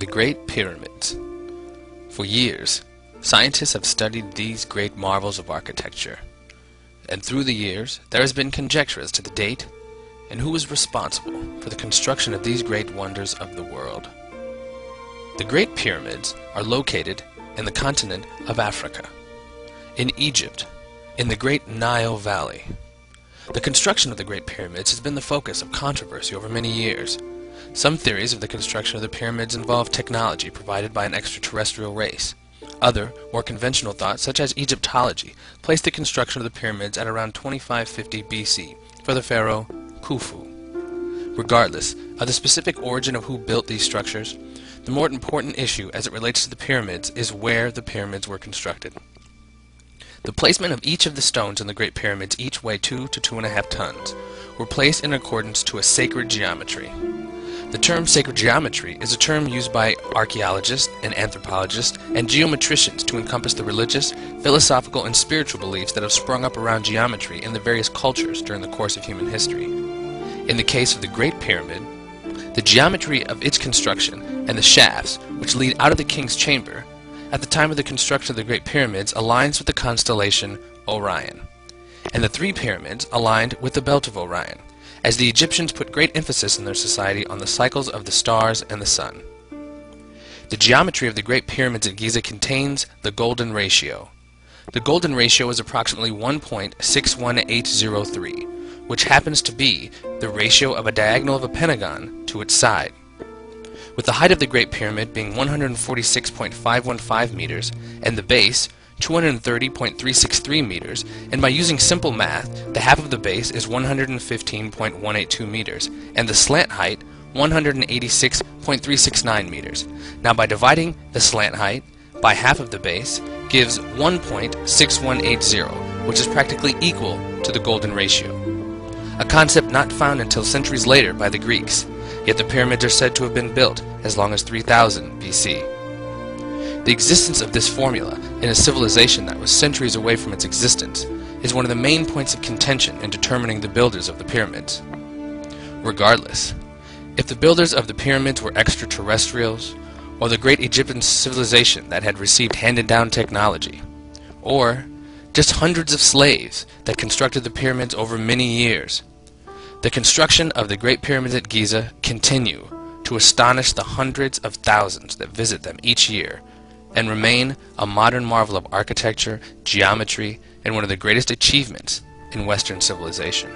The Great Pyramids. For years, scientists have studied these great marvels of architecture, and through the years there has been conjecture as to the date and who was responsible for the construction of these great wonders of the world. The Great Pyramids are located in the continent of Africa, in Egypt, in the Great Nile Valley. The construction of the Great Pyramids has been the focus of controversy over many years. Some theories of the construction of the pyramids involve technology provided by an extraterrestrial race. Other, more conventional thoughts, such as Egyptology, place the construction of the pyramids at around 2550 BC for the pharaoh Khufu. Regardless of the specific origin of who built these structures, the more important issue as it relates to the pyramids is where the pyramids were constructed. The placement of each of the stones in the Great Pyramids, each weigh 2 to 2.5 tons, were placed in accordance to a sacred geometry. The term sacred geometry is a term used by archaeologists and anthropologists and geometricians to encompass the religious, philosophical, and spiritual beliefs that have sprung up around geometry in the various cultures during the course of human history. In the case of the Great Pyramid, the geometry of its construction and the shafts, which lead out of the king's chamber, at the time of the construction of the Great Pyramids aligns with the constellation Orion, and the three pyramids aligned with the belt of Orion, as the Egyptians put great emphasis in their society on the cycles of the stars and the sun. The geometry of the Great Pyramids at Giza contains the golden ratio. The golden ratio is approximately 1.61803, which happens to be the ratio of a diagonal of a pentagon to its side. With the height of the Great Pyramid being 146.515 meters and the base 230.363 meters, and by using simple math, the half of the base is 115.182 meters, and the slant height 186.369 meters. Now by dividing the slant height by half of the base gives 1.6180, which is practically equal to the golden ratio. A concept not found until centuries later by the Greeks, yet the pyramids are said to have been built as long as 3000 BC. The existence of this formula in a civilization that was centuries away from its existence is one of the main points of contention in determining the builders of the pyramids. Regardless, if the builders of the pyramids were extraterrestrials, or the great Egyptian civilization that had received handed-down technology, or just hundreds of slaves that constructed the pyramids over many years, the construction of the Great Pyramids at Giza continue to astonish the hundreds of thousands that visit them each year, and remain a modern marvel of architecture, geometry, and one of the greatest achievements in Western civilization.